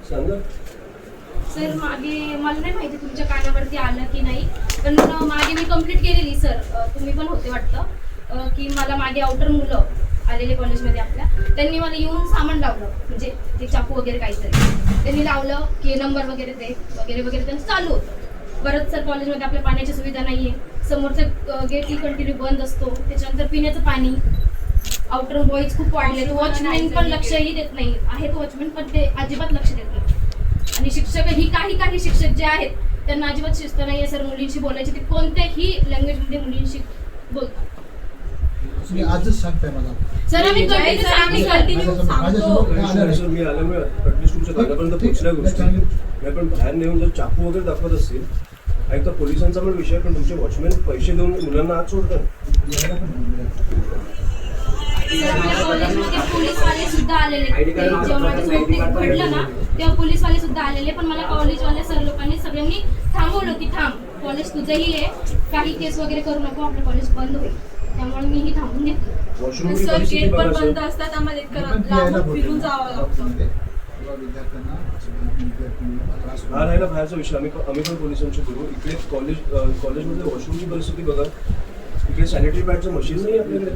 सांगा सर. मागे मला नाही माहिती तुमच्या कानावरती आलं की नाही, पण मागे मी कंप्लीट केलेली सर. तुम्ही पण होते वाटतं की मला मागे आउटर मुलं आलेले कॉलेजमध्ये आपल्या, त्यांनी मला येऊन सामान लावलं, म्हणजे ते चाकू वगैरे काहीतरी त्यांनी लावलं की नंबर वगैरे ते वगैरे वगैरे त्यांचं चालू होतं. परत सर कॉलेजमध्ये आपल्या पाण्याची सुविधा नाही आहे, समोरचं गेट ही कंटिन्यू बंद असतो, त्याच्यानंतर पिण्याचं पाणी, आउटर बॉईज खूप वाढले, वॉचमॅन पण लक्षही देत नाही. आहेत वॉचमॅन पण ते अजिबात लक्ष देत नाही. आणि शिक्षक ही काही शिक्षक जे आहेत त्यांना अजिबात शिस्त नाही आहे सर. मुलींशी बोलायची ते कोणत्याही लँग्वेजमध्ये मुलींशी बोलतात. तुम्ही आजच सांगताय मला सर आम्ही कंटिन्यू सांगतो. मी आल्यामुळे ॲटलिस्ट तुमच्या दादापर्यंत पोहोचल्या गोष्टी नाही, पण बाहेर नेऊन जर चाकू वगैरे दाखवत असतील, एक तर पोलिसांचा पण विषय, पण तुमचे वॉचमॅन पैसे देऊन मुलांना आत सोडतात. कॉलेजमध्ये पोलीसवाले सुद्धा आलेले, जेव्हा माझ्यासोबत घडलं ना तेव्हा पोलीसवाले सुद्धा आलेले, पण मला कॉलेजवाल्या सर लोकांनी सगळ्यांनी थांबवलं की थांब, कॉलेज तुझंही आहे, काही केस वगैरे करू नको, आपलं कॉलेज बंद होईल. त्यामुळे मीही थांबून घेतलं. सर गेट पण बंद असतात, आम्हाला इतकं फिरून जावं लागतं. हा राहिला बाहेरचा विषय. आम्ही पण पोलिसांशी बोलू. इकडे कॉलेजमध्ये वॉशरूमची परिस्थिती बघा. इकडे सॅनिटरी पॅडचं मशीन नाही आपल्याकडे.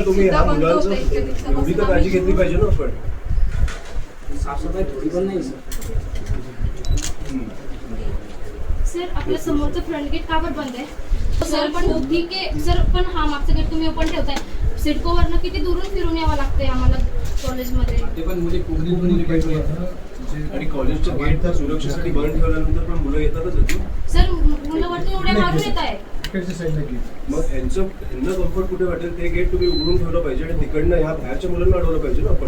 तुम्ही ह्या मुलांचं एवढी तर काळजी घेतली पाहिजे ना आपण. साफसफाई थोडी पण नाही सर. आपल्या समोरचं फ्रंट गेट का बरं बंद आहे सर? पण ठीक आहे सर, पण हा मागचं गेट तुम्ही ओपन ठेवताय. सिडकोवरनं किती दुरून फिरून यावं लागतंय आम्हाला कॉलेजमध्ये. ते पण मुली पाहिजे. आणि कॉलेजच्या गेट तर सुरक्षेसाठी बंद ठेवल्यानंतर पण मुलं येतातच होती सर. मुलं वरतून उड्या मारून येत आहे. मग यांना कम्फर्ट कुठे वाटेल ते गेट तुम्ही उघडून ठेवलं पाहिजे आणि तिकडनं ह्या बाहेरच्या मुलांना अडवलं पाहिजे ना आपण.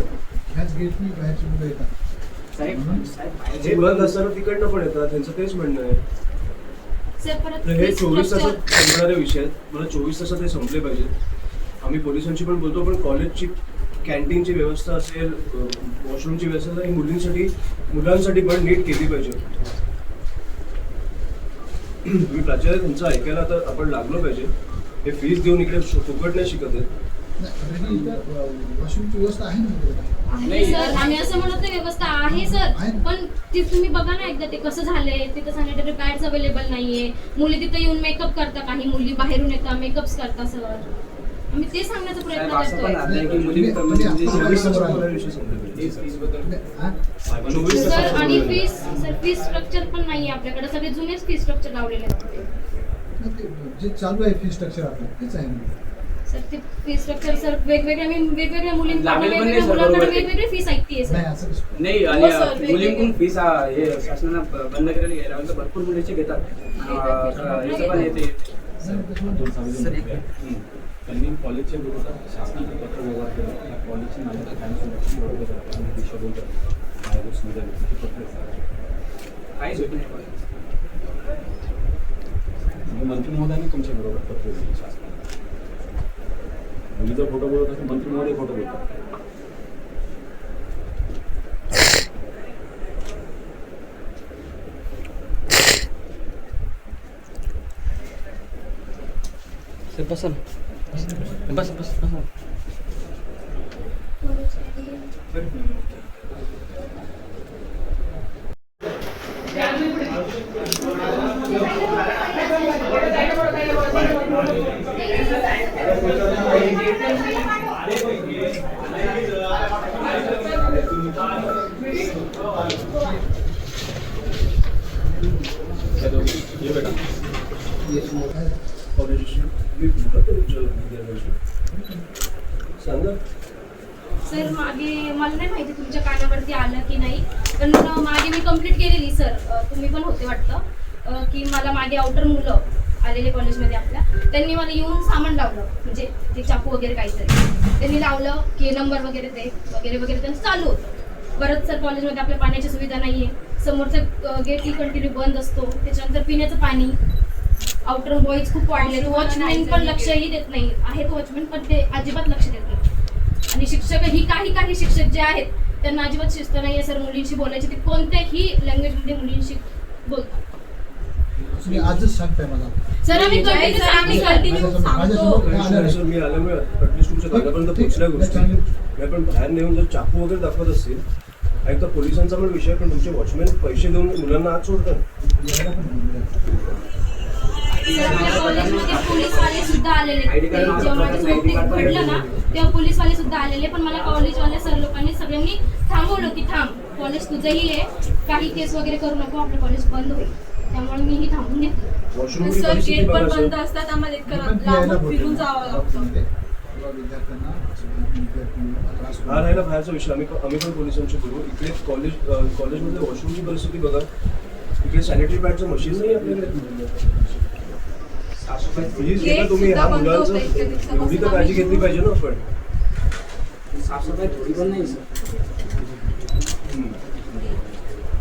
ह्याच गेटनी बाहेरची मुलं येतात. हे बंद असताना तिकडनं पण येतात, त्यांचं तेच म्हणणं आहे. सर परत हे 24 तासात संपणारे विषय आहेत. मला 24 तासात हे संपले पाहिजेत. आम्ही पोलिसांशी पण बोलतो, पण कॉलेजची कॅन्टीनची व्यवस्था असेल, वॉशरूमची व्यवस्था ही मुलांसाठी पण नीट केली पाहिजे. तुम्ही प्राचार्य त्यांचं ऐकायला तर आपण लागलो पाहिजे. हे फीस देऊन इकडे फुकट नाही शिकत आहेत. वॉशरूमची व्यवस्था आहे ना सर. आम्ही असं म्हणत नाही व्यवस्था आहे सर, पण ती तुम्ही बघा ना एकदा ते कसं झालंय. तिथं सॅनिटरी पॅड्स अवेलेबल नाहीये. मुली तिथं येऊन मेकअप करतात, काही मुली बाहेरून येतात मेकअप्स करतात सर. आम्ही ते सांगण्याचा प्रयत्न करतोय सर. आणि फीस स्ट्रक्चर पण नाहीये आपल्याकडे. सगळे जुनेच फीस स्ट्रक्चर लावलेले आहेत. जे चालू आहे फी स्ट्रक्चर आपलं तेच आहे ना सर. ते फी स्ट्रक्चर सर वेगवेगळ्या मुलींना वेगवेगळ्या मुलांकडे वेगवेगळी फीस ऐकते सर. नाही. आणि मुलींकडून फीस हे शासनानं बंद करायला गेल्यानंतर भरपूर मुलीचे घेतात. पण येते त्यांनी कॉलेजच्या विरोधात शासनाचं पत्र व्यवहार केलं. या कॉलेजची मान्यता कायमस्वरूपी रद्द करा आणि दिशा बोलतात आयोग सुविधा पत्र काहीच होत नाही. मंत्री महोदयांनी तुमच्या बरोबर पत्र दिले शासनाला. मुलीचा फोटो बोलत असेल, मंत्री महोदय फोटो बोलतात. बस बस बस बस. ये बेटा सांगा सर. मागे मला नाही माहिती तुमच्या कानावरती आलं की नाही, पण मागे मी कंप्लीट केलेली सर. तुम्ही पण होते वाटतं की मला मागे आउटर मुलं आलेले कॉलेजमध्ये आपल्या, त्यांनी मला येऊन सामान लावलं, म्हणजे ते चाकू वगैरे काहीतरी त्यांनी लावलं की नंबर वगैरे ते वगैरे वगैरे त्यांचं चालू होतं. परत सर कॉलेजमध्ये आपल्या पाण्याची सुविधा नाही आहे, समोरचं गेट ही कंटिन्यू बंद असतो, त्याच्यानंतर पिण्याचं पाणी, आउटर बॉईज खूप वाढले, वॉचमॅन पण लक्षही देत नाही. आहेत वॉचमॅन पण ते अजिबात लक्ष देत नाही. आणि शिक्षक ही काही शिक्षक जे आहेत त्यांना अजिबात शिस्त नाही आहे सर. मुलींशी बोलायची ते कोणत्याही लँग्वेजमध्ये मुलींशी बोलतात. तुम्ही आजच सांगताय मला सर. आम्ही कंटिन्यू मी आल्यामुळे ॲटलिस्ट तुमच्या दारापर्यंत पोहोचल्या गोष्टी नाही, पण बाहेर नेऊन जर चाकू वगैरे दाखवत असतील, एक तर पोलिसांचा पण विषय, पण तुमचे वॉचमॅन पैसे देऊन मुलांना आत सोडतात. सर, आपल्या कॉलेजमध्ये पोलीसवाले सुद्धा आलेले. ते जेव्हा माझं घडलं ना तेव्हा पोलीसवाले सुद्धा आलेले, पण मला कॉलेजवाल्या सर लोकांनी सगळ्यांनी थांबवलं की थांब, कॉलेज तुझंही आहे, काही केस वगैरे करू नको, आपलं कॉलेज बंद होईल. त्यामुळे मीही थांबून घेतलं. वॉशरूमची सर परिस्थिती गेट पण बघा बंद सर. असतात, आम्हाला इतकं लांबून फिरून जावं लागतं. हा राहिला बाहेरचा विषय, आम्ही पण पोलिसांशी बोलू. इकडे कॉलेजमध्ये वॉशरूमची परिस्थिती बघा. इकडे सॅनिटरी पॅडचं मशीन नाही आपल्याकडे. प्लीज Gate तुम्ही सुद्धा ह्या बंद मुलांचं होतं इतक्या दिवसापासून. एवढी तर काळजी घेतली पाहिजे ना आपण. साफसफाई थोडी पण नाही सर.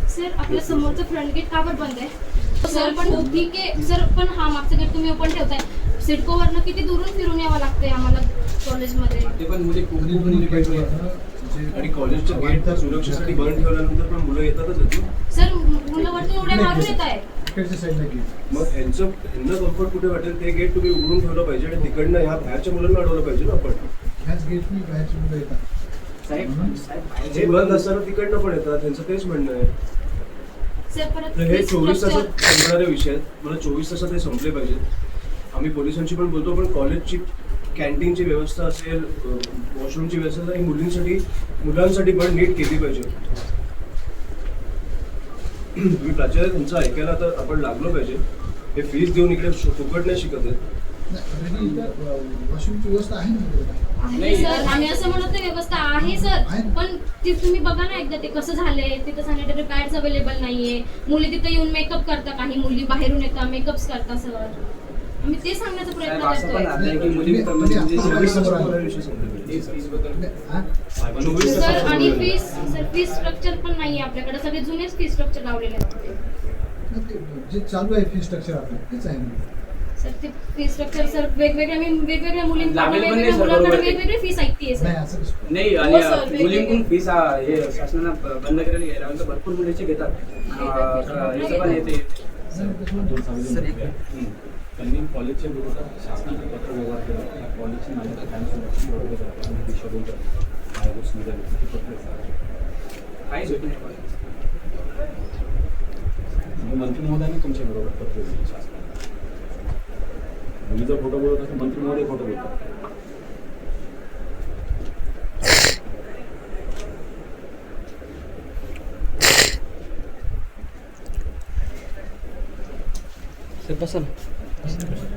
सर, आपल्या समोरचं फ्रंट गेट का बरं बंद आहे? सर पण ठीक आहे सर, पण हा मागचं गेट तुम्ही ओपन ठेवताय. सिडकोवरनं किती दुरून फिरून यावं लागतंय आम्हाला कॉलेजमध्ये. ते पण मुली खूप मुली पाहिजे. आणि कॉलेजचं गेट तर सुरक्षेसाठी बंद ठेवल्यानंतर पण मुलं येतातच होती. सर, मुलं वरती उड्या मारून येत आहे. इकडच्या साईडला गेट. मग ह्यांना कम्फर्ट कुठे वाटेल ते गेट तुम्ही उघडून ठेवलं पाहिजे आणि तिकडनं ह्या बाहेरच्या मुलांना अडवलं पाहिजे ना आपण. ह्याच गेटनी बाहेरची मुलं येतात. साहेब जे बंद असताना तिकडनं पण येतात, त्यांचं तेच म्हणणं आहे. सर, परत तर हे 24 तासात structure- संपणारे विषय आहेत. मला 24 तासात हे संपले पाहिजेत. आम्ही पोलिसांशी पण बोलतो, पण कॉलेजची कॅन्टीनची व्यवस्था असेल, वॉशरूमची व्यवस्था ही मुलांसाठी पण नीट केली पाहिजे. तुम्ही प्राचार्य तुमचं ऐकायला तर आपण लागलो पाहिजे. हे फीस देऊन इकडे फुकट नाही शिकत आहेत. नाही, इथं वॉशरूमची व्यवस्था आहे ना. आहे सर, आम्ही असं म्हणत नाही व्यवस्था आहे सर, आहे. पण ते तुम्ही बघा ना एकदा ते कसं झालंय. तिथं सॅनिटरी पॅड्स अवेलेबल नाहीये. मुली तिथं येऊन मेकअप करतात, काही मुली बाहेरून येतात मेकअप्स करतात सर. आम्ही ते सांगण्याचा साहेब प्रयत्न असं पण करतोय. आहे की मुली चोवीस तासात मला विषय संपले पाहिजे. हा? 24 सर, तासात आणि संपले फीस स्ट्रक्चर पण नाहीये आपल्याकडे. सगळे जुनेच फीस स्ट्रक्चर लावलेले आहेत. नाही, ते जे चालू आहे फी स्ट्रक्चर आपलं तेच आहे ना. सर, ते फीस स्ट्रक्चर सर वेगवेगळ्या मुलींना लागेल पण नाही वेगवेगळ्या सर, मुलांकडे बरोबर आहे. वेगवेगळी फीस ऐकतीये नाही सर. असं कसं? नाही. हो आणि सर, मुलींकडून फीस हे शासनानं बंद करायला गेला म्हणजे भरपूर मुलीचे घेतात. याचं पण येते. त्यांनी कॉलेजच्या विरोधात शासनाचं पत्र व्यवहार केला. या कॉलेजची मान्यता कायमस्वरूपी रद्द करा आणि दिशाभूल करा. हा गोष्ट निघाली ते पत्र काहीच होत नाही. मंत्री महोदयांनी तुमच्या बरोबर पत्र दिले शासनाला. मुलीचा फोटो बोलत असेल मंत्री महोदय फोटो बोलतात. बसा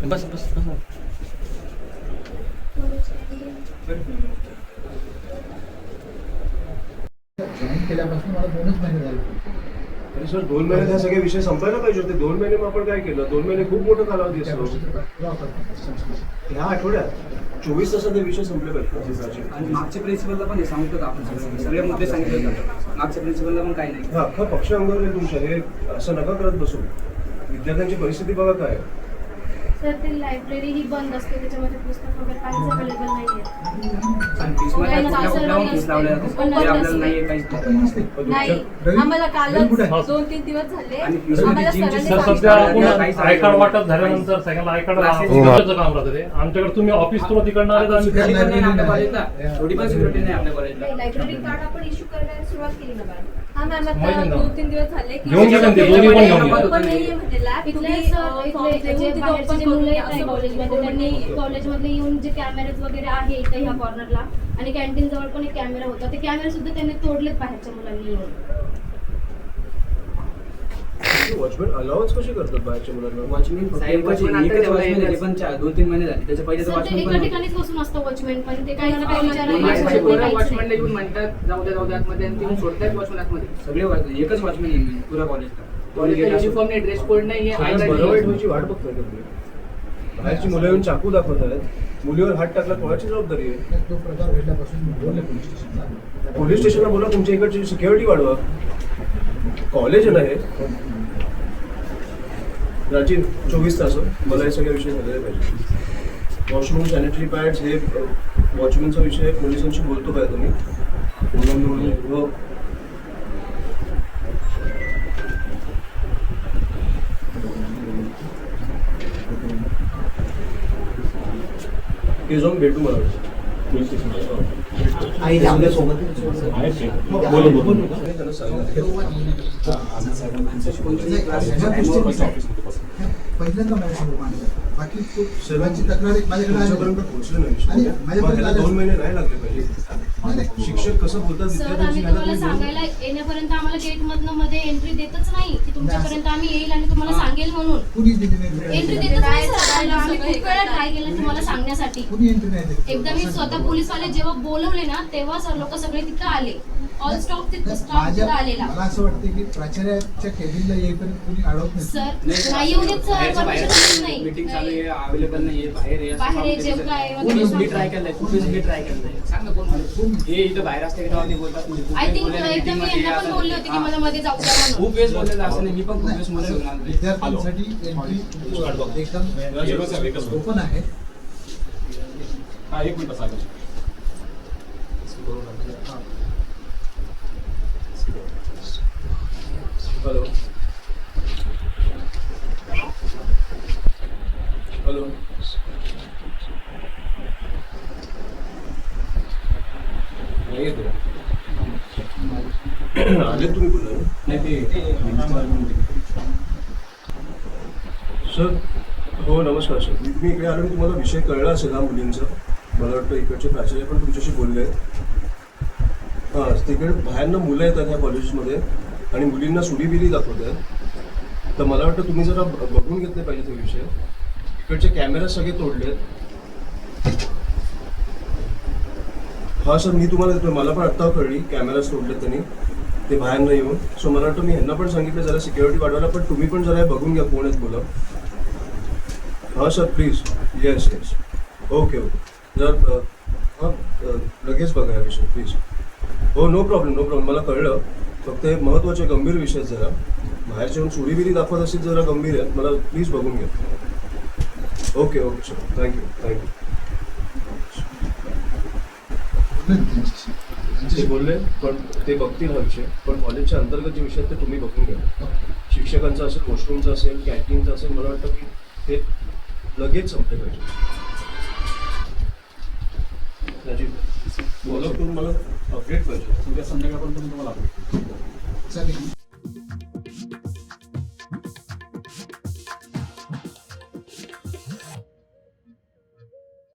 बस बस बसा. जॉईन केल्यापासून मला 2च महिने झाले. आणि सर 2 महिन्यात हे सगळे विषय संपायला पाहिजे होते. 2 महिने मग आपण काय केलं? 2 महिने खूप मोठा कालावधी त्या असतो. गोष्टीचा पुरावा करतो संस्कृती. ह्या आठवड्यात 24 तासात हे विषय संपले पाहिजे. आणि मागच्या प्रिन्सिपलला पण हे सांगतो का आपण सगळे मुद्दे सांगितले होते. मागच्या प्रिन्सिपलला पण काही नाही. हा अख्खा पक्ष अंगावर आहे तुमच्या. हे असं नका करत बसू. विद्यार्थ्यांची परिस्थिती बघा काय आहे. सर, ते लायब्ररी ही बंद असते, त्याच्यामध्ये पुस्तक वगैरे काहीच अवेलेबल नाहीये. आणि फीसमध्ये कुठल्या फीस लावल्या जातात ते आपल्याला नाही काहीच नाही. नसते. नाही, रवी- आम्हाला रवी कुठे आहे? कालच 2-3 दिवस झाले. आणि फीसमध्ये आम्हाला जिमची सरांनी सर सांगितलं. सध्या काहीच आपण आय कार्ड नाही. वाटप झाल्यानंतर सगळ्यांना आय कार्ड Classes काम राहतं ते. आमच्याकडे तुम्ही ऑफिस थ्रू तिकडनं आले तर आम्ही सिक्युरिटी पण नाही आपल्या नाही. कॉलेजला. थोडी पण सिक्युरिटी नाही आपल्या कॉलेजला. लायब्ररी कार्ड आपण इश्यू करायला सुरुवात केली ना मॅडम. हा मॅम, माहिती आता ना. 2-3 दिवस झाले की घेऊन गेले ते, दोन्ही पण घेऊन गेले. ओपन नाहीये म्हणजे लॅब. इथले तुम्ही सर, फॉर्म इथले देऊन जे तिथे बाहेरचे ओपन जे करून मुलं घ्या येत आहे असं कॉलेजमध्ये, बोलले. त्यांनी कॉलेजमध्ये येऊन जे कॅमेरेज वगैरे आहे इथे ह्या कॉर्नरला आणि कॅन्टीन जवळ पण एक कॅमेरा होता, ते कॅमेरे सुद्धा त्यांनी तोडलेत बाहेरच्या मुलांनी येऊन. वॉचमॅन अलाउच कशी करतात बाहेरच्या मुलांना? वॉचमॅन साहेब एकच वॉचमॅन आहे, पण 2-3 महिने झाले. त्याच्या पहिले तर सर, ते वॉचमॅन एका पण ठिकाणीच बसून असतं वॉचमॅन, पण ते काही ना काही माझ्याशी विचारायला पोरं काहीच वॉचमॅनला नाही. येऊन म्हणतात जाऊ द्या आतमध्ये आणि तिथून सोडतायत वॉचमॅन आतमध्ये. सगळे एकच वॉचमॅन आहे पुरा कॉलेजला. युनिफॉर्म नाही, ड्रेस कोड नाही. सगळ्यात बरं वाईट व्हायची वाट बघताय का तुम्ही? बाहेरची मुलं येऊन चाकू दाखवत आहेत. मुलीवर हात टाकला कोणाची जबाबदारी आहे? नाही, तो प्रकार घडल्यापासून मी बोलले पोलीस स्टेशनला. पोलीस स्टेशनला बोला, तुमच्या इकडची सिक्युरिटी वाढवा. कॉलेज आहे ना हे. प्राचीन 24 तास मला हे सगळे विषय झालेले पाहिजे. वॉशरूम, सॅनिटरी पॅड्स हे वॉचमॅनचा विषय आहे. पोलिसांशी बोलतो काय तुम्ही? ते जाऊन भेटू मला. पोलीस स्टेशन आई आपल्यासोबत आहेत ते बोलून त्यांना सांगा. पहिल्यांदा माझ्यासमोर मांडलं. बाकी तो सर्वांची तक्रार माझ्याकडे तुमच्यापर्यंत आली. पोहोचलं नाही आणि विषय. माझ्यापर्यंत मग त्याला आलं. 2 महिने नाही लागले पाहिजे. शिक्षक कसं बोलतात सर विद्यार्थ्यांची आम्ही ह्याला तुम्हाला तुम्ही बोलू. सांगायला येण्यापर्यंत आम्हाला गेटमधनं मध्ये एंट्री देतच नाही की तुमच्यापर्यंत आम्ही येईल आणि तुम्हाला सांगेल म्हणून कुणी दिली नाही एंट्री देतच नाही सर आम्हाला. आम्ही खूप वेळा ट्राय केला तुम्हाला सांगण्यासाठी. कुणी एंट्री नाही दिली. एकदा मी स्वतः पोलीसवाले जेव्हा बोलवले ना तेव्हा सर लोक सगळे तिथं आले. ऑल स्टॉप तिथं आलेला. मला असं वाटतं की प्राचार्याच्या केबिनला येईपर्यंत कुणी अडवत नाही. सर नाही येऊ देत सर, परमिशन नाही. मीटिंग चालू आहे, अवेलेबल नाही आहे, बाहेर आहे, असं बाहेर आहे, सांगून जेवण त्याचं- आहे, कोणी वगैरे मी ट्राय केलंय, कुठेच मी ट्राय केलंय. सांग ना कोण हे इथं बाहेर असते का ते बोलतात म्हणजे खूप आय वेळेस थिंक बोलले, एकदा मी meeting यांना पण मध्ये बोलले असं- होते की हां. मला मध्ये जाऊ द्या म्हणून. खूप वेळेस बोललेलं असं नाही, मी पण खूप वेळेस मध्ये घेऊन आलो. विद्यार्थ्यांसाठी एंट्री एकदम ओपन आहे. हा, एक मिनिट सागर. हॅलो हॅलो नाही येतो. आले तुम्ही बोलला ना? नाही ते सर हो नमस्कार सर. मी इकडे आलो. मी तुम्हाला विषय कळला असेल हा मुलींचा. मला वाटतं इकडचे प्राचार्य पण तुमच्याशी बोलले. हां तिकडे बाहेरनं मुलं येतात ह्या कॉलेजेसमध्ये आणि मुलींना सुडीबिरी दाखवत आहेत. तर मला वाटतं तुम्ही जरा बघून घेतले पाहिजे ते विषय. इकडचे कॅमेरा सगळे तोडलेत. हां सर मी तुम्हाला देतो. मला पण आत्ता कळली कॅमेराज तोडलेत त्यांनी ते बाहेर न येऊन. सो मला वाटतं मी ह्यांना पण सांगितलं जरा सिक्युरिटी वाढवायला. पण तुम्ही पण जरा हे बघून घ्या कोण आहेत मुलं. हां sir please. Yes yes okay okay. जर हां लगेच बघा या विषय प्लीज. हो नो प्रॉब्लेम मला कळलं. फक्त हे महत्त्वाचे गंभीर विषय आहेत जरा. बाहेरचे येऊन सुडीबिरी दाखवत असेल जरा गंभीर आहेत. मला प्लीज बघून घ्या. Okay okay sir thank you. ते बोलले पण ते बघतील हा विषय. पण कॉलेजच्या अंतर्गत जे विषय आहेत ते तुम्ही बघून घ्या. शिक्षकांचा असेल, वॉशरूमचा असेल, कॅन्टीनचा असेल. मला वाटतं की ते लगेच संपले पाहिजे. राजीव बोलव करून मला अपडेट पाहिजे. उद्या संध्याकाळपर्यंत मी तुम्हाला update करतो. चालेल.